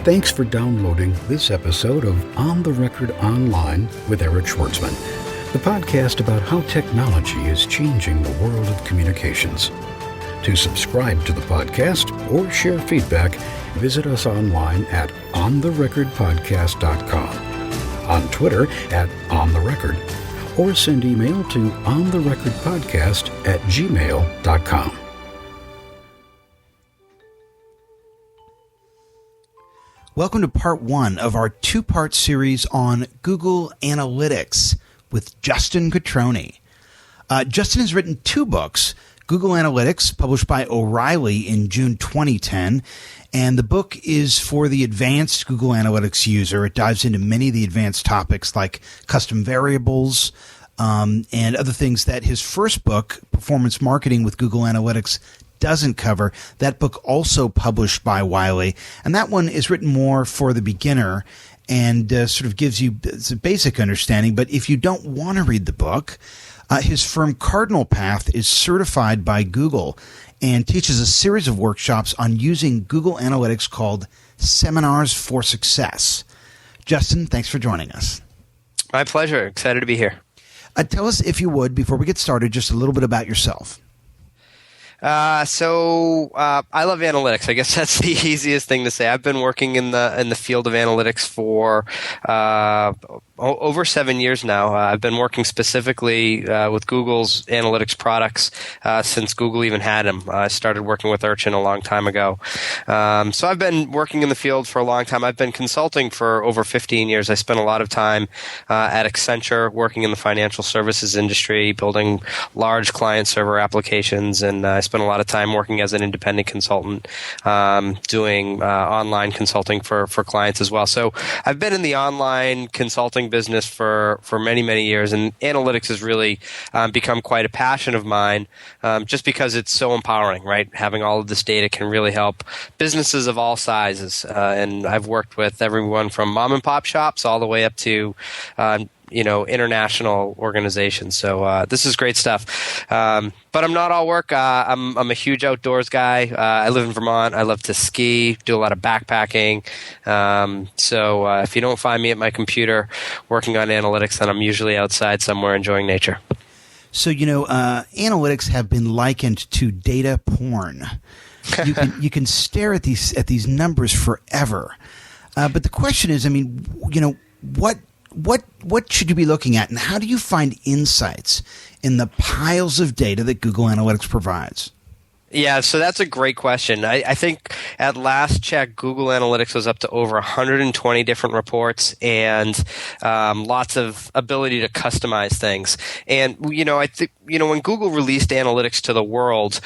Thanks for downloading this episode of On the Record Online with Eric Schwartzman, the podcast about how technology is changing the world of communications. To subscribe to the podcast or share feedback, visit us online at ontherecordpodcast.com, on Twitter at ontherecord, or send email to ontherecordpodcast@gmail.com. Welcome to part one of our two-part series on Google Analytics with Justin Cutroni. Justin has written two books, Google Analytics, published by O'Reilly in June 2010, and the book is for the advanced Google Analytics user. It dives into many of the advanced topics like custom variables and other things that his first book, Performance Marketing with Google Analytics, doesn't cover. That book also published by Wiley, and that one is written more for the beginner and sort of gives you a basic understanding. But if you don't want to read the book, his firm Cardinal Path is certified by Google and teaches a series of workshops on using Google Analytics called Seminars for Success. Justin, thanks for joining us. My pleasure. Excited to be here. Tell us, if you would, before we get started, just a little bit about yourself. I love analytics. I guess that's the easiest thing to say. I've been working in the field of analytics for over 7 years now. I've been working specifically with Google's analytics products since Google even had them. I started working with Urchin a long time ago. So I've been working in the field for a long time. I've been consulting for over 15 years. I spent a lot of time at Accenture working in the financial services industry, building large client server applications, and I spent a lot of time working as an independent consultant, doing online consulting for clients as well. So I've been in the online consulting business for many, many years, and analytics has really become quite a passion of mine, just because it's so empowering, right? Having all of this data can really help businesses of all sizes, and I've worked with everyone from mom and pop shops all the way up to international organizations. So this is great stuff. But I'm not all work. I'm a huge outdoors guy. I live in Vermont. I love to ski, do a lot of backpacking. So if you don't find me at my computer working on analytics, then I'm usually outside somewhere enjoying nature. So, analytics have been likened to data porn. You can stare at these numbers forever. But the question is, what should you be looking at, and how do you find insights in the piles of data that Google Analytics provides? Yeah, so that's a great question. I think at last check, Google Analytics was up to over 120 different reports and lots of ability to customize things. And, I think, when Google released analytics to the world,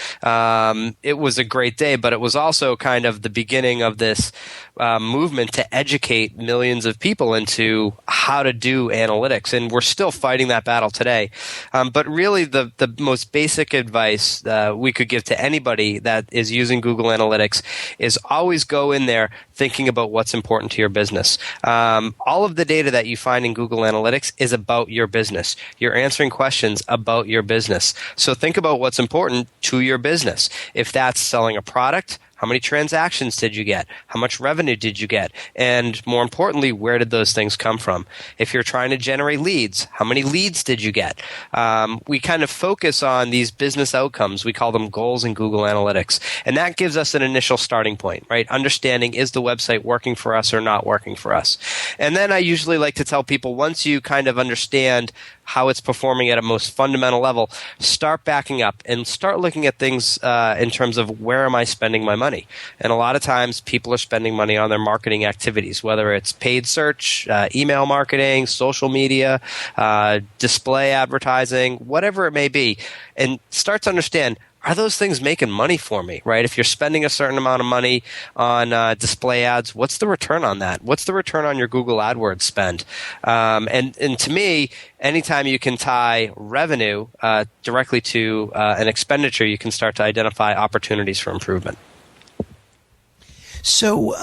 it was a great day, but it was also kind of the beginning of this movement to educate millions of people into how to do analytics. And we're still fighting that battle today. But really, the most basic advice we could give to anybody that is using Google Analytics is always go in there thinking about what's important to your business. All of the data that you find in Google Analytics is about your business. You're answering questions about your business. So think about what's important to your business. If that's selling a product, how many transactions did you get? How much revenue did you get? And more importantly, where did those things come from? If you're trying to generate leads, how many leads did you get? We kind of focus on these business outcomes. We call them goals in Google Analytics. And that gives us an initial starting point, right? Understanding, is the website working for us or not working for us? And then I usually like to tell people, once you kind of understand how it's performing at a most fundamental level, start backing up and start looking at things in terms of where am I spending my money? And a lot of times people are spending money on their marketing activities, whether it's paid search, email marketing, social media, display advertising, whatever it may be, and start to understand, are those things making money for me, right? If you're spending a certain amount of money on display ads, what's the return on that? What's the return on your Google AdWords spend? And to me, anytime you can tie revenue directly to an expenditure, you can start to identify opportunities for improvement. So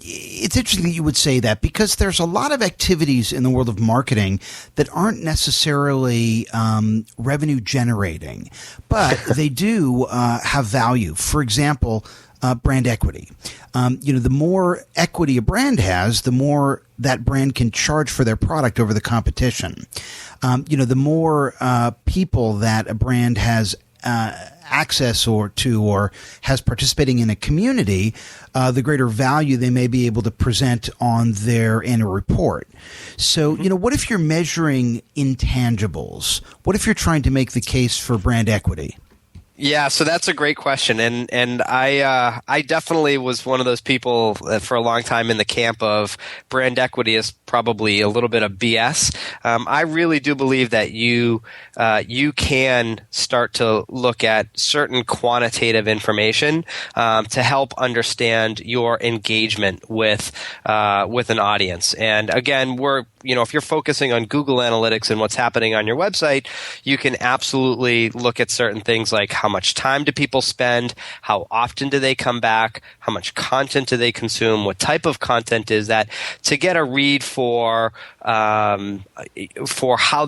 it's interesting that you would say that, because there's a lot of activities in the world of marketing that aren't necessarily revenue generating, but they do have value. For example, brand equity. The more equity a brand has, the more that brand can charge for their product over the competition. The more people that a brand has access or has participating in a community, the greater value they may be able to present on their annual report. So, what if you're measuring intangibles? What if you're trying to make the case for brand equity? Yeah, so that's a great question, and I definitely was one of those people for a long time in the camp of brand equity is probably a little bit of BS. I really do believe that you can start to look at certain quantitative information to help understand your engagement with an audience. And again, if you're focusing on Google Analytics and what's happening on your website, you can absolutely look at certain things like how much time do people spend, how often do they come back, how much content do they consume, what type of content is that, to get a read for how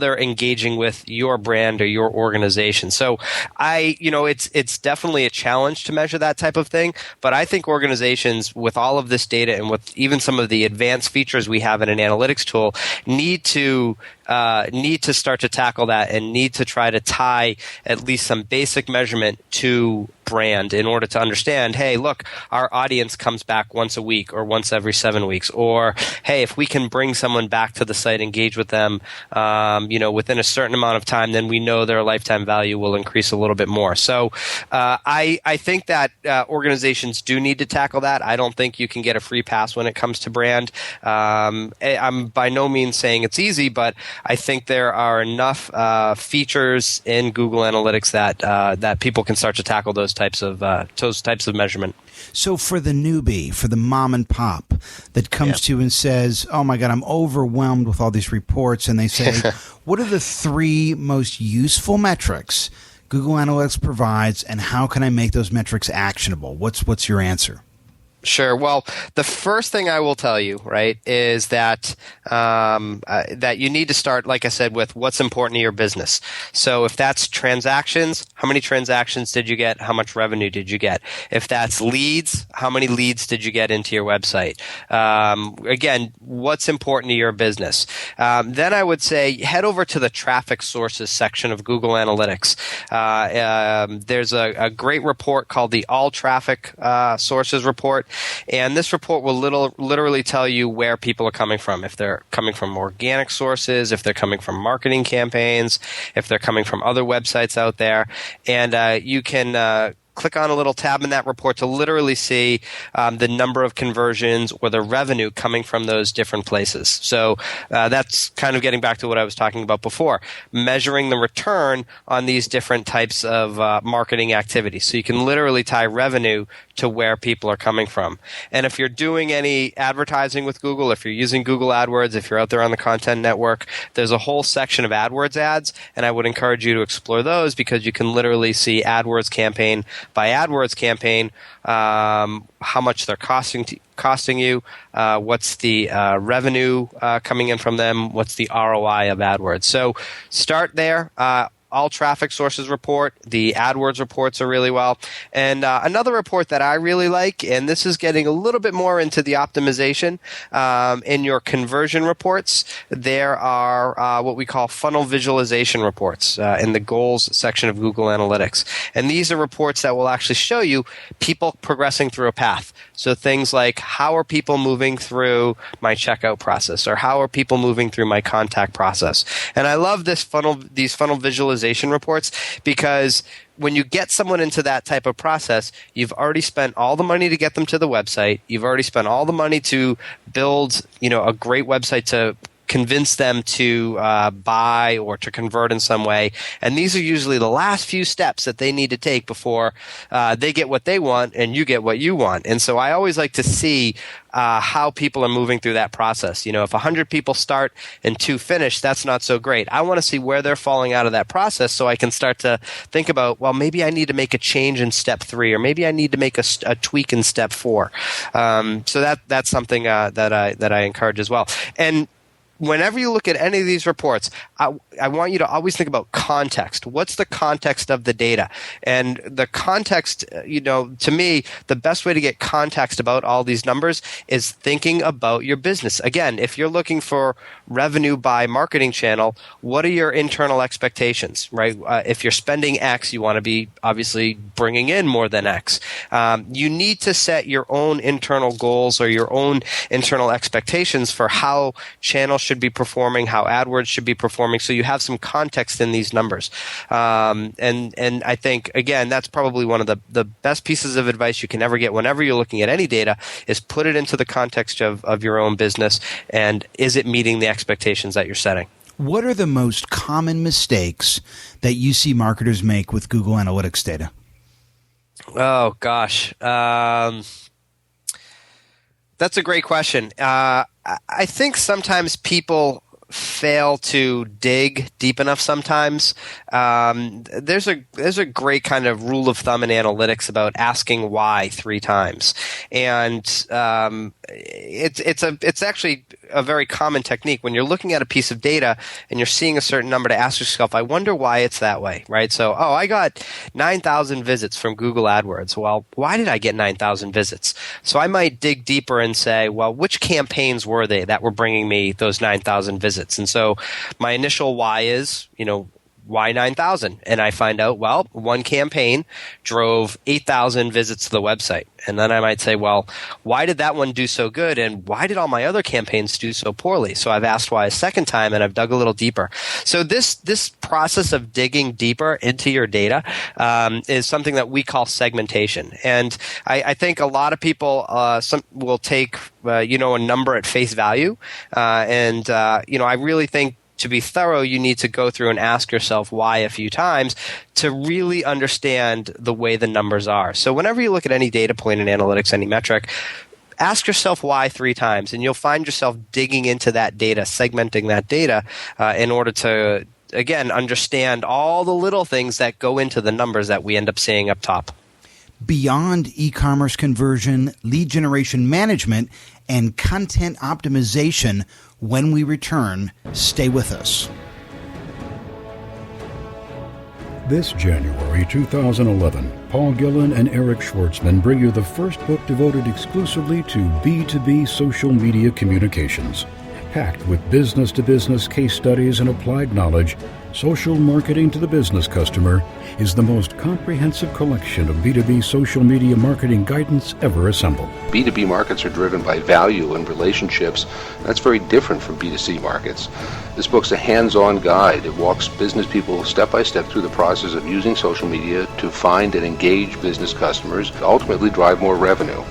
they're engaging with your brand or your organization. So it's definitely a challenge to measure that type of thing, but I think organizations with all of this data and with even some of the advanced features we have in an analytics tool need to start to tackle that and need to try to tie at least some basic measurement to brand in order to understand, hey, look, our audience comes back once a week or once every 7 weeks, or hey, if we can bring someone back to the site, engage with them, within a certain amount of time, then we know their lifetime value will increase a little bit more. So I think that organizations do need to tackle that. I don't think you can get a free pass when it comes to brand. I'm by no means saying it's easy, but I think there are enough features in Google Analytics that people can start to tackle those types of measurement. So for the newbie, for the mom and pop that comes to you and says, oh my God, I'm overwhelmed with all these reports, and they say, what are the 3 most useful metrics Google Analytics provides, and how can I make those metrics actionable? What's your answer? Sure. Well, the first thing I will tell you, right, is that that you need to start, like I said, with what's important to your business. So if that's transactions, how many transactions did you get? How much revenue did you get? If that's leads, how many leads did you get into your website? Again, what's important to your business? Then I would say head over to the traffic sources section of Google Analytics. There's a great report called the All Traffic Sources Report. And this report will literally tell you where people are coming from. If they're coming from organic sources, if they're coming from marketing campaigns, if they're coming from other websites out there. And you can click on a little tab in that report to literally see the number of conversions or the revenue coming from those different places. So that's kind of getting back to what I was talking about before, measuring the return on these different types of marketing activities. So you can literally tie revenue to where people are coming from. And if you're doing any advertising with Google, if you're using Google AdWords, if you're out there on the content network, there's a whole section of AdWords ads, and I would encourage you to explore those because you can literally see AdWords campaign by AdWords campaign, how much they're costing you, what's the revenue coming in from them, what's the ROI of AdWords. So start there. All traffic sources report. The AdWords reports are really well. And another report that I really like, and this is getting a little bit more into the optimization, in your conversion reports, there are what we call funnel visualization reports in the goals section of Google Analytics. And these are reports that will actually show you people progressing through a path. So things like, how are people moving through my checkout process, or how are people moving through my contact process? And I love these funnel visualization reports because when you get someone into that type of process, you've already spent all the money to get them to the website. You've already spent all the money to build, a great website to convince them to buy or to convert in some way. And these are usually the last few steps that they need to take before they get what they want and you get what you want. And so I always like to see how people are moving through that process. If 100 people start and 2 finish, that's not so great. I want to see where they're falling out of that process so I can start to think about, well, maybe I need to make a change in step 3, or maybe I need to make a tweak in step 4. So that's something that I encourage as well. And whenever you look at any of these reports, I want you to always think about context. What's the context of the data? And the context, to me, the best way to get context about all these numbers is thinking about your business. Again, if you're looking for revenue by marketing channel, what are your internal expectations, right? If you're spending X, you want to be obviously bringing in more than X. You need to set your own internal goals or your own internal expectations for how channels should be performing, how AdWords should be performing, so you have some context in these numbers. And I think, again, that's probably one of the best pieces of advice you can ever get whenever you're looking at any data, is put it into the context of your own business, and is it meeting the expectations that you're setting? What are the most common mistakes that you see marketers make with Google Analytics data? Oh, gosh. That's a great question. I think sometimes people fail to dig deep enough sometimes. There's a great kind of rule of thumb in analytics about asking why 3 times. And it's actually a very common technique when you're looking at a piece of data and you're seeing a certain number, to ask yourself, I wonder why it's that way, right? So, I got 9,000 visits from Google AdWords. Well, why did I get 9,000 visits? So I might dig deeper and say, well, which campaigns were they that were bringing me those 9,000 visits? And so my initial why is, why 9,000? And I find out, well, one campaign drove 8,000 visits to the website. And then I might say, well, why did that one do so good? And why did all my other campaigns do so poorly? So I've asked why a second time, and I've dug a little deeper. So this process of digging deeper into your data is something that we call segmentation. And I think a lot of people will take a number at face value. I really think, to be thorough, you need to go through and ask yourself why a few times to really understand the way the numbers are. So whenever you look at any data point in analytics, any metric, ask yourself why 3 times, and you'll find yourself digging into that data, segmenting that data in order to, again, understand all the little things that go into the numbers that we end up seeing up top. Beyond e-commerce conversion, lead generation management, and content optimization, when we return, stay with us. This January 2011, Paul Gillen and Eric Schwartzman bring you the first book devoted exclusively to B2B social media communications. Packed with business-to-business case studies and applied knowledge, Social Marketing to the Business Customer is the most comprehensive collection of B2B social media marketing guidance ever assembled. B2B markets are driven by value and relationships. That's very different from B2C markets. This book's a hands-on guide. It walks business people step by step through the process of using social media to find and engage business customers, to ultimately drive more revenue.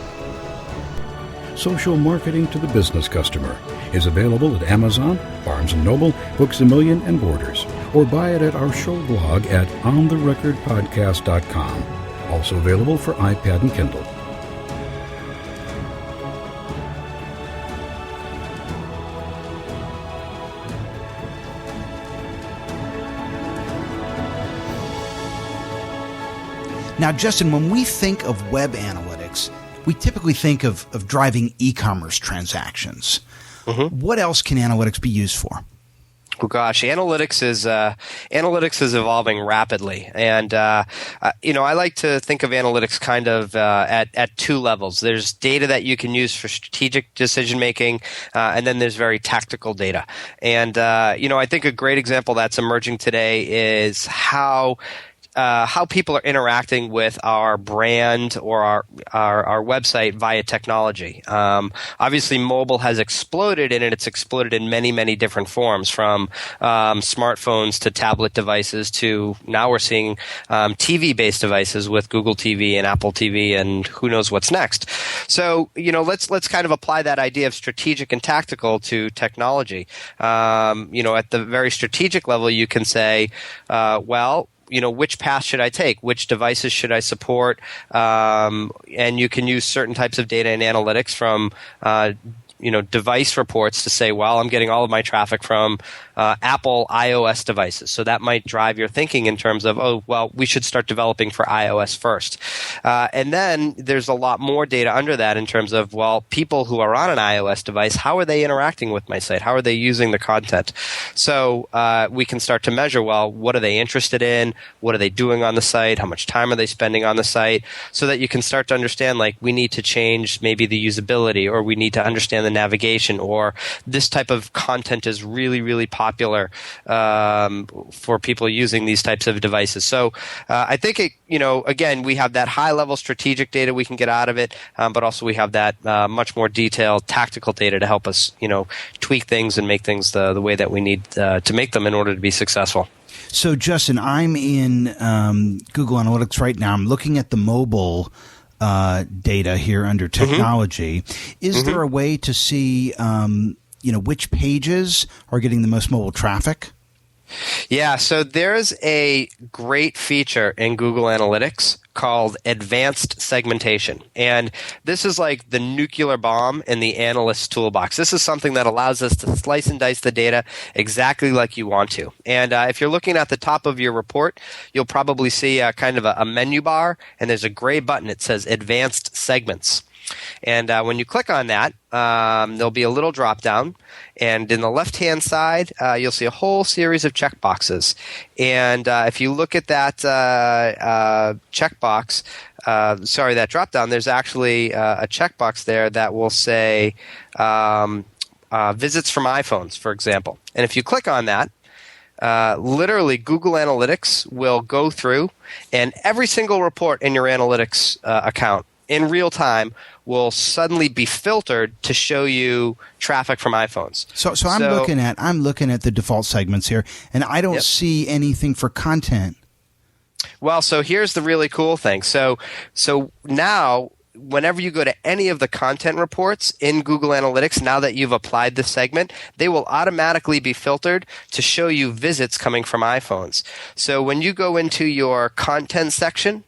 Social Marketing to the Business Customer is available at Amazon, Barnes & Noble, Books A Million, and Borders, or buy it at our show blog at ontherecordpodcast.com. Also available for iPad and Kindle. Now, Justin, when we think of web analytics, we typically think of driving e-commerce transactions. Mm-hmm. What else can analytics be used for? Oh gosh, analytics is evolving rapidly, and I like to think of analytics kind of at 2 levels. There's data that you can use for strategic decision making, and then there's very tactical data. And I think a great example that's emerging today is how people are interacting with our brand or our website via technology. Obviously, mobile has exploded, and it's exploded in many, many different forms, from smartphones to tablet devices to now we're seeing TV-based devices with Google TV and Apple TV and who knows what's next. So, let's kind of apply that idea of strategic and tactical to technology. At the very strategic level, you can say, which path should I take? Which devices should I support? And you can use certain types of data and analytics from device reports to say, well, I'm getting all of my traffic from Apple iOS devices. So that might drive your thinking in terms of, oh, well, we should start developing for iOS first. And then there's a lot more data under that in terms of, well, people who are on an iOS device, how are they interacting with my site? How are they using the content? So we can start to measure, well, what are they interested in? What are they doing on the site? How much time are they spending on the site? So that you can start to understand, like, we need to change maybe the usability, or we need to understand the navigation, or this type of content is really, really popular for people using these types of devices. So I think again, we have that high level strategic data we can get out of it, but also we have that much more detailed tactical data to help us, tweak things and make things the way that we need to make them in order to be successful. So, Justin, I'm in Google Analytics right now. I'm looking at the mobile data here under technology. Is there a way to see, which pages are getting the most mobile traffic? Yeah, so there's a great feature in Google Analytics called advanced segmentation. And this is like the nuclear bomb in the analyst's toolbox. This is something that allows us to slice and dice the data exactly like you want to. And if you're looking at the top of your report, you'll probably see kind of a menu bar, and there's a gray button. It says advanced segments. And when you click on that, there'll be a little drop down. And in the left-hand side, you'll see a whole series of checkboxes. And if you look at that checkbox, that drop down, there's actually a checkbox there that will say visits from iPhones, for example. And if you click on that, literally Google Analytics will go through, and every single report in your analytics account in real time will suddenly be filtered to show you traffic from iPhones. So I'm looking at the default segments here, and I don't see anything for content. Well, so here's the really cool thing. So now, whenever you go to any of the content reports in Google Analytics, now that you've applied the segment, they will automatically be filtered to show you visits coming from iPhones. So when you go into your content section,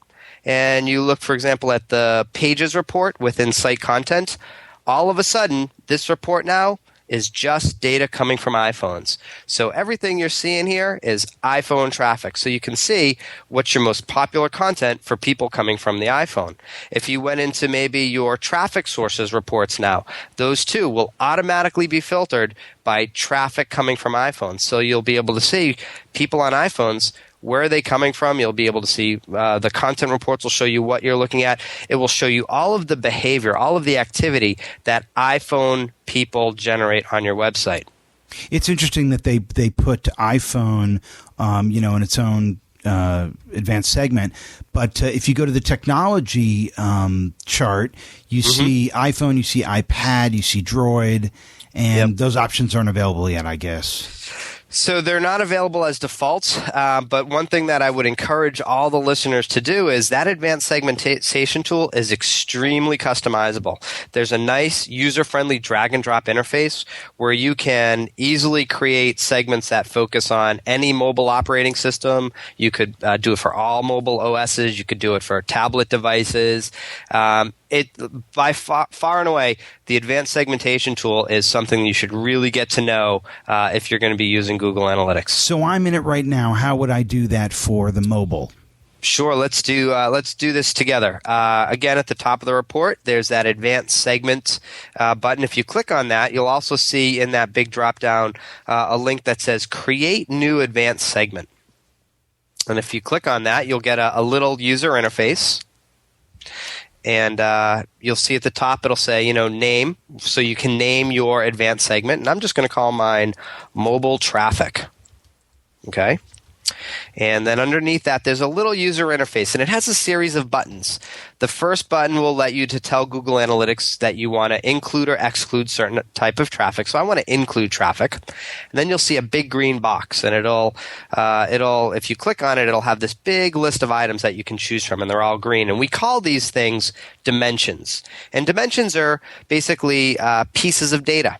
and you look, for example, at the pages report within site content, all of a sudden, this report now is just data coming from iPhones. So everything you're seeing here is iPhone traffic. So you can see what's your most popular content for people coming from the iPhone. If you went into maybe your traffic sources reports now, those too will automatically be filtered by traffic coming from iPhones. So you'll be able to see people on iPhones. Where are they coming from? You'll be able to see the content reports will show you what you're looking at. It will show you all of the behavior, all of the activity that iPhone people generate on your website. It's interesting that they put iPhone, in its own advanced segment. But if you go to the technology chart, you see iPhone, you see iPad, you see Droid, and those options aren't available yet, I guess. So they're not available as defaults, but one thing that I would encourage all the listeners to do is that advanced segmentation tool is extremely customizable. There's a nice user-friendly drag-and-drop interface where you can easily create segments that focus on any mobile operating system. You could do it for all mobile OSs. You could do it for tablet devices. By far and away, the advanced segmentation tool is something you should really get to know if you're going to be using Google Analytics. So I'm in it right now. How would I do that for the mobile? Sure, let's do this together. Again, at the top of the report, there's that advanced segment button. If you click on that, you'll also see in that big drop down a link that says Create New Advanced Segment. And if you click on that, you'll get a little user interface. And you'll see at the top it'll say, name. So you can name your advanced segment. And I'm just going to call mine mobile traffic. Okay? And then underneath that, there's a little user interface, and it has a series of buttons. The first button will let you to tell Google Analytics that you want to include or exclude certain type of traffic. So I want to include traffic. And then you'll see a big green box, and it'll if you click on it, it'll have this big list of items that you can choose from, and they're all green. And we call these things dimensions. And dimensions are basically pieces of data.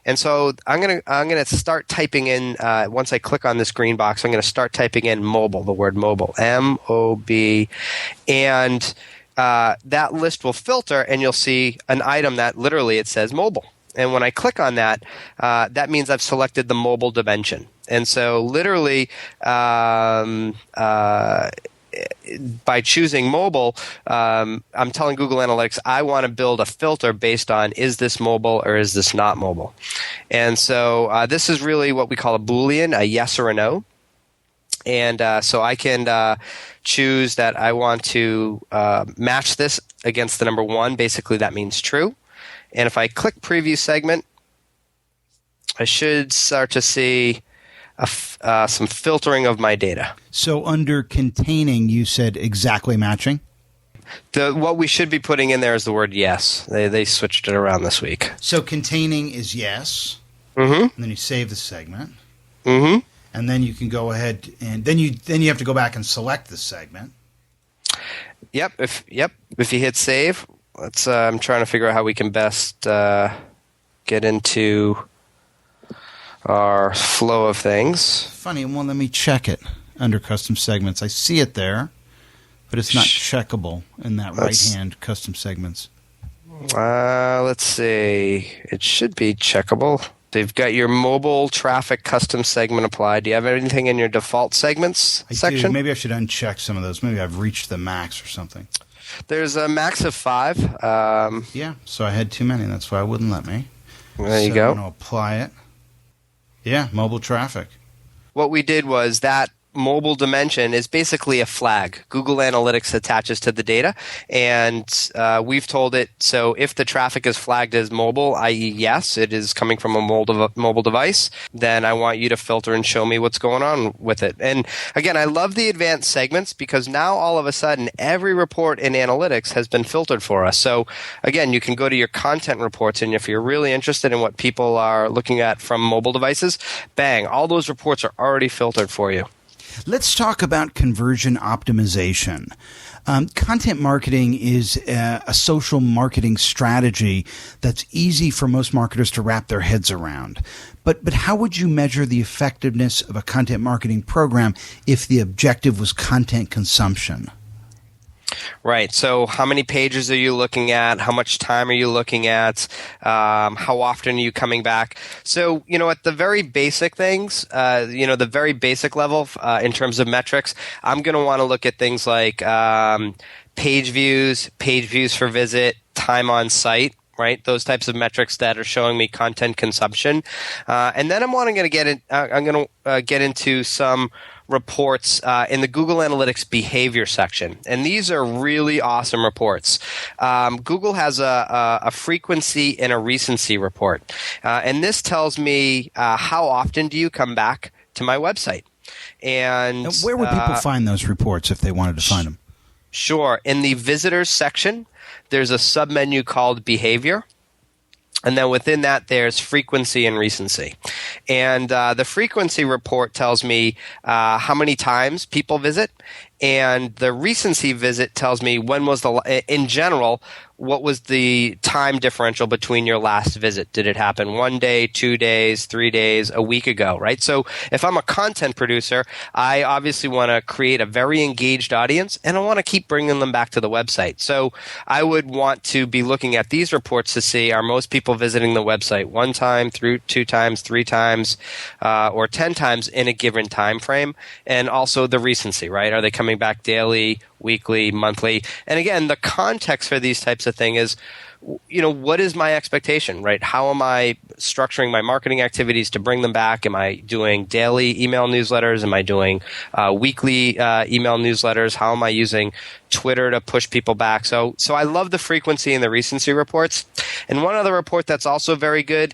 And so I'm gonna start typing in once I click on this green box. I'm gonna start typing in mobile, the word mobile, MOB, and that list will filter, and you'll see an item that literally it says mobile. And when I click on that, that means I've selected the mobile dimension. And so literally, by choosing mobile, I'm telling Google Analytics I want to build a filter based on, is this mobile or is this not mobile? And so this is really what we call a Boolean, a yes or a no. And so I can choose that I want to match this against the number 1. Basically, that means true. And if I click Preview Segment, I should start to see some filtering of my data. So under containing, you said exactly matching? What we should be putting in there is the word yes. They switched it around this week. So containing is yes. Mm-hmm. And then you save the segment. Mm-hmm. And then you can go ahead and then you have to go back and select the segment. Yep. If you hit save, let's. I'm trying to figure out how we can best get into our flow of things. Funny, well, let me check it under custom segments. I see it there, but it's not checkable in that right-hand custom segments. Let's see. It should be checkable. They've got your mobile traffic custom segment applied. Do you have anything in your default segments section? Do. Maybe I should uncheck some of those. Maybe I've reached the max or something. There's a max of 5. Yeah, so I had too many. That's why it wouldn't let me. There you go. I'm going to apply it. Yeah, mobile traffic. What we did was that mobile dimension is basically a flag. Google Analytics attaches to the data, and we've told it, so if the traffic is flagged as mobile, i.e. yes, it is coming from a mobile device, then I want you to filter and show me what's going on with it. And again, I love the advanced segments because now all of a sudden every report in Analytics has been filtered for us. So again, you can go to your content reports, and if you're really interested in what people are looking at from mobile devices, bang, all those reports are already filtered for you. Let's talk about conversion optimization. Content marketing is a social marketing strategy that's easy for most marketers to wrap their heads around. But how would you measure the effectiveness of a content marketing program if the objective was content consumption? Right. So how many pages are you looking at? How much time are you looking at? How often are you coming back? So, at the very basic things, the very basic level in terms of metrics, I'm going to want to look at things like page views for visit, time on site. Right, those types of metrics that are showing me content consumption, and then I'm going to get into some reports in the Google Analytics behavior section, and these are really awesome reports. Google has a frequency and a recency report, and this tells me how often do you come back to my website. And now, where would people find those reports if they wanted to find them? Sure, in the visitors section. There's a submenu called behavior, and then within that there's frequency and recency. And the frequency report tells me how many times people visit, and the recency visit tells me when was in general, what was the time differential between your last visit? Did it happen 1 day, 2 days, 3 days, a week ago, right? So if I'm a content producer, I obviously want to create a very engaged audience, and I want to keep bringing them back to the website. So I would want to be looking at these reports to see, are most people visiting the website 1 time, 2 times, 3 times, or 10 times in a given time frame? And also the recency, right? Are they coming back daily, weekly, monthly? And again, the context for these types of things is, what is my expectation, right? How am I structuring my marketing activities to bring them back? Am I doing daily email newsletters? Am I doing weekly email newsletters? How am I using Twitter to push people back? So I love the frequency and the recency reports. And one other report that's also very good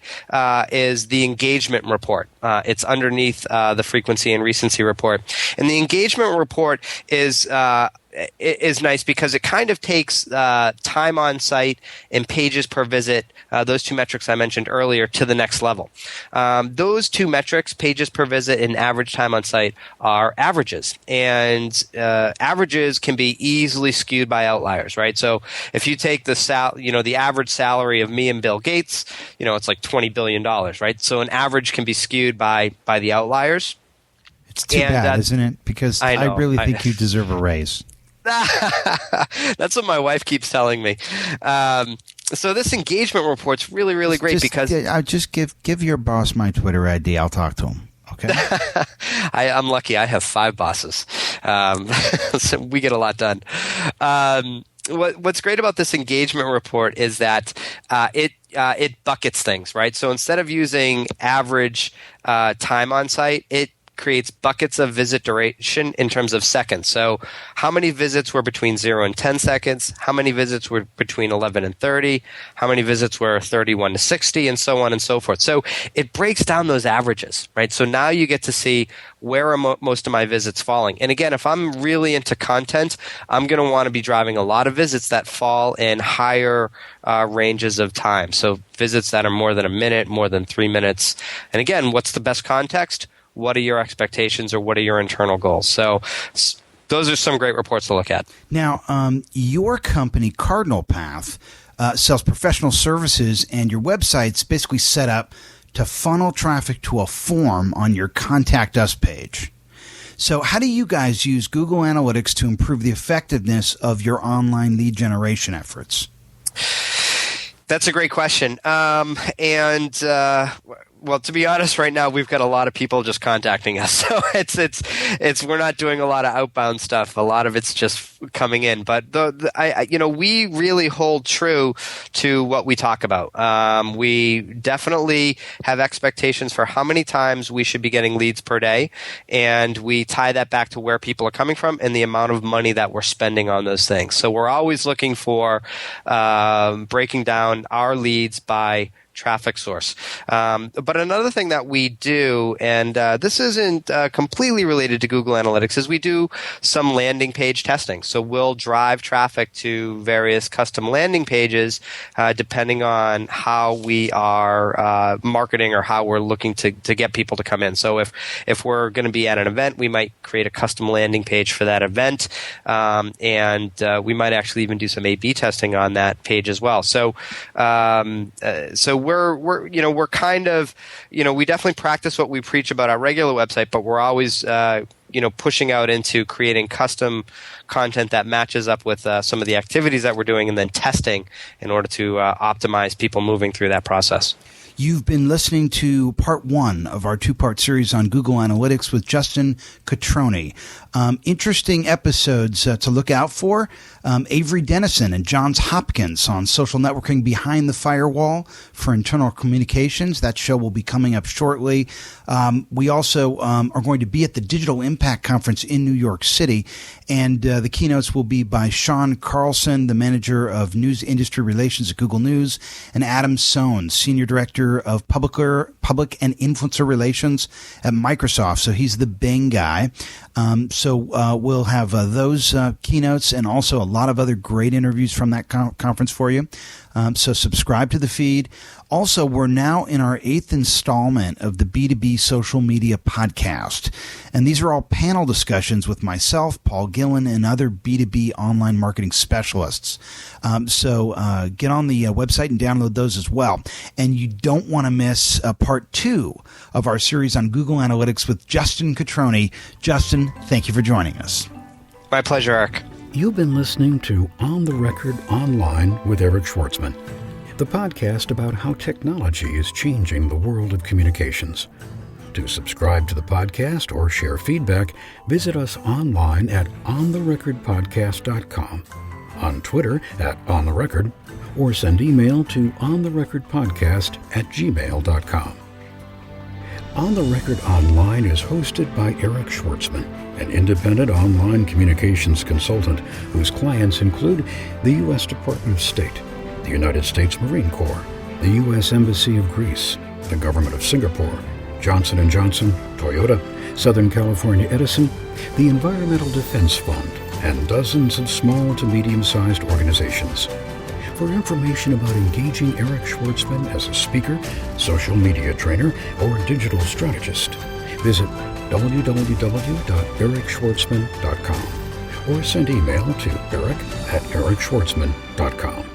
is the engagement report. It's underneath the frequency and recency report. And the engagement report is nice because it kind of takes time on site and pages per visit, those 2 metrics I mentioned earlier, to the next level. Those 2 metrics, pages per visit and average time on site, are averages. And averages can be easily skewed by outliers, right? So if you take the average salary of me and Bill Gates, it's like $20 billion, right? So an average can be skewed by the outliers. It's too bad, isn't it? Because I really think you deserve a raise. That's what my wife keeps telling me. So this engagement report's really, really great because I'll just give your boss my Twitter ID. I'll talk to him. Okay. I'm lucky. I have 5 bosses. So we get a lot done. What's great about this engagement report is that it buckets things, right? So instead of using average time on site, it creates buckets of visit duration in terms of seconds. So how many visits were between 0 and 10 seconds? How many visits were between 11 and 30? How many visits were 31 to 60? And so on and so forth. So it breaks down those averages, right? So now you get to see where are most of my visits falling. And again, if I'm really into content, I'm going to want to be driving a lot of visits that fall in higher ranges of time. So visits that are more than a minute, more than 3 minutes. And again, what's the best context? What are your expectations or what are your internal goals? So those are some great reports to look at. Now, your company, Cardinal Path, sells professional services, and your website's basically set up to funnel traffic to a form on your Contact Us page. So how do you guys use Google Analytics to improve the effectiveness of your online lead generation efforts? That's a great question. Well, to be honest, right now we've got a lot of people just contacting us, so it's we're not doing a lot of outbound stuff. A lot of it's just coming in, but we really hold true to what we talk about. We definitely have expectations for how many times we should be getting leads per day, and we tie that back to where people are coming from and the amount of money that we're spending on those things. So we're always looking for breaking down our leads by traffic source. But another thing that we do, and this isn't completely related to Google Analytics, is we do some landing page testing. So we'll drive traffic to various custom landing pages depending on how we are marketing or how we're looking to get people to come in. So if we're going to be at an event, we might create a custom landing page for that event, and we might actually even do some A/B testing on that page as well. So we're kind of, we definitely practice what we preach about our regular website, but we're always, pushing out into creating custom content that matches up with some of the activities that we're doing and then testing in order to optimize people moving through that process. You've been listening to part 1 of our 2-part series on Google Analytics with Justin Cutroni. Interesting episodes to look out for. Avery Dennison and Johns Hopkins on social networking behind the firewall for internal communications. That show will be coming up shortly. We also are going to be at the Digital Impact Conference in New York City, and the keynotes will be by Sean Carlson, the manager of news industry relations at Google News, and Adam Sohn, senior director of public and influencer relations at Microsoft. So he's the Bing guy. So we'll have those keynotes and also a lot of other great interviews from that conference for you. So subscribe to the feed. Also, we're now in our 8th installment of the B2B Social Media Podcast. And these are all panel discussions with myself, Paul Gillen, and other B2B online marketing specialists. So get on the website and download those as well. And you don't want to miss part 2 of our series on Google Analytics with Justin Cutroni. Justin, thank you for joining us. My pleasure, Eric. You've been listening to On the Record Online with Eric Schwartzman, the podcast about how technology is changing the world of communications. To subscribe to the podcast or share feedback, visit us online at ontherecordpodcast.com, on Twitter at ontherecord, or send email to ontherecordpodcast@gmail.com. On the Record Online is hosted by Eric Schwartzman, an independent online communications consultant whose clients include the U.S. Department of State, the United States Marine Corps, the U.S. Embassy of Greece, the Government of Singapore, Johnson & Johnson, Toyota, Southern California Edison, the Environmental Defense Fund, and dozens of small to medium-sized organizations. For information about engaging Eric Schwartzman as a speaker, social media trainer, or digital strategist, visit www.ericschwartzman.com or send email to eric@ericschwartzman.com.